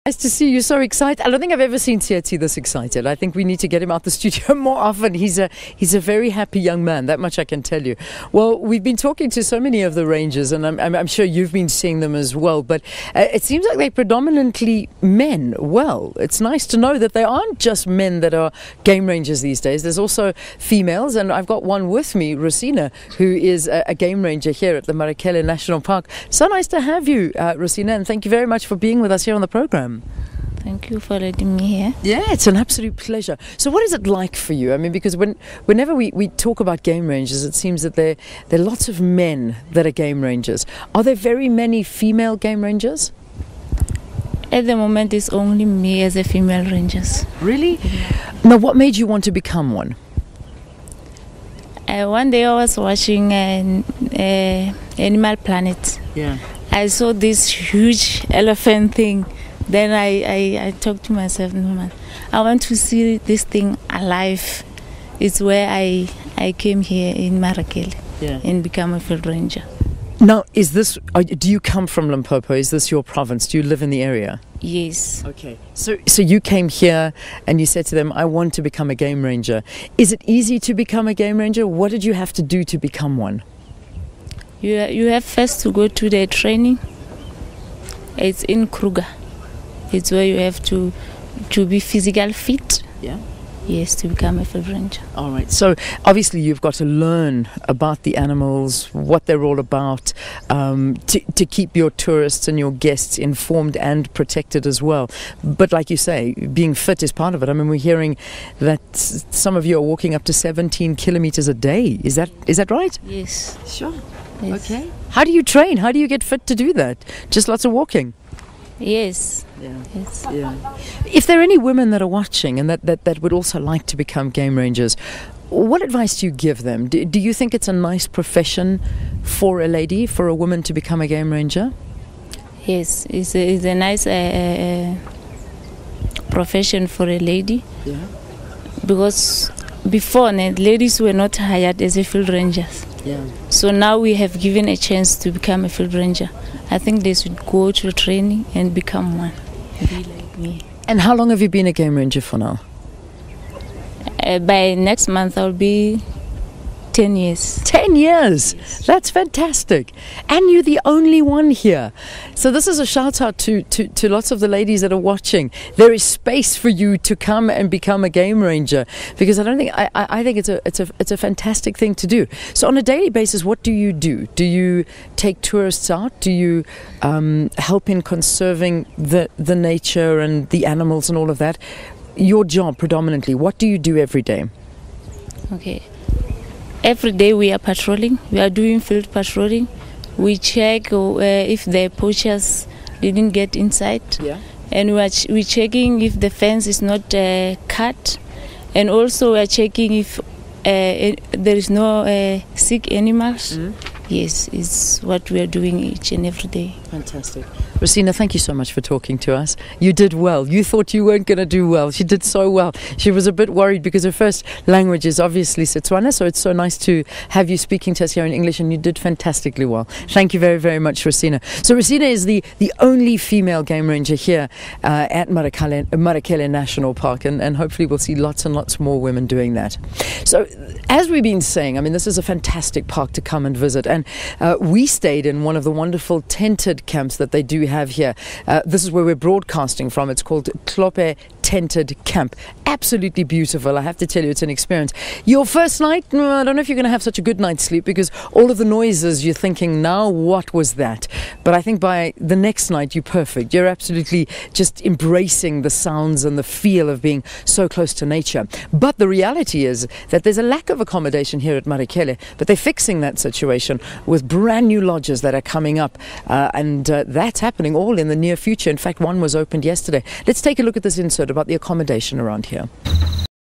Nice to see you so excited. I don't think I've ever seen Tsietsi this excited. I think we need to get him out the studio more often. He's a very happy young man, that much I can tell you. Well, we've been talking to so many of the rangers, and I'm sure you've been seeing them as well, but it seems like they're predominantly men. Well, it's nice to know that they aren't just men that are game rangers these days. There's also females, and I've got one with me, Rosinah, who is a game ranger here at the Marakele National Park. So nice to have you, Rosinah, and thank you very much for being with us here on the program. Thank you for letting me here. Yeah, it's an absolute pleasure. So what is it like for you? I mean, because whenever we talk about game rangers, it seems that there are lots of men that are game rangers. Are there very many female game rangers? At the moment, it's only me as a female ranger. Really? Yeah. Now, what made you want to become one? One day I was watching Animal Planet. Yeah. I saw this huge elephant thing. Then I talked to myself, no man, I want to see this thing alive. It's where I came here in Marakele, yeah, and become a field ranger. Now, do you come from Limpopo? Is this your province? Do you live in the area? Yes. Okay. So you came here and you said to them, I want to become a game ranger. Is it easy to become a game ranger? What did you have to do to become one? You have first to go to the training. It's in Kruger. It's where you have to be physical fit. Yeah. Yes, to become a field ranger. All right. So obviously you've got to learn about the animals, what they're all about, to keep your tourists and your guests informed and protected as well. But like you say, being fit is part of it. I mean, we're hearing that some of you are walking up to 17 kilometers a day. Is that right? Yes. Sure. Yes. Okay. How do you train? How do you get fit to do that? Just lots of walking? Yes. Yeah. Yes. Yeah. If there are any women that are watching and that would also like to become game rangers, what advice do you give them? Do you think it's a nice profession for a lady, for a woman to become a game ranger? Yes, it's a nice profession for a lady. Yeah. Because before, ladies were not hired as a field rangers. Yeah. So now we have given a chance to become a field ranger. I think they should go to training and become one. Be like me. And how long have you been a game ranger for now? By next month I'll be 10 years. 10 years? Yes. That's fantastic. And you're the only one here. So this is a shout out to lots of the ladies that are watching. There is space for you to come and become a game ranger, because I think it's a fantastic thing to do. So on a daily basis, what do you do? Do you take tourists out? Do you help in conserving the nature and the animals and all of that? Your job predominantly, what do you do every day? Okay. Every day we are patrolling. We are doing field patrolling. We check if the poachers didn't get inside. Yeah. And we're checking if the fence is not cut. And also we are checking if there is no sick animals. Mm-hmm. Yes, it's what we are doing each and every day. Fantastic. Rosinah, thank you so much for talking to us. You did well. You thought you weren't going to do well. She did so well. She was a bit worried because her first language is obviously Setswana, so it's so nice to have you speaking to us here in English, and you did fantastically well. Thank you very, very much, Rosinah. So Rosinah is the only female game ranger here at Marakele National Park, and hopefully we'll see lots and lots more women doing that. So as we've been saying, I mean, this is a fantastic park to come and visit, and we stayed in one of the wonderful tented camps that they do have here. This is where we're broadcasting from. It's called Klope Tented Camp. Absolutely beautiful. I have to tell you, it's an experience. Your first night, I don't know if you're going to have such a good night's sleep, because all of the noises, you're thinking, now what was that? But I think by the next night, you're perfect. You're absolutely just embracing the sounds and the feel of being so close to nature. But the reality is that there's a lack of accommodation here at Marakele, but they're fixing that situation with brand new lodges that are coming up, and that's happening all in the near future. In fact, one was opened yesterday. Let's take a look at this insert about the accommodation around here.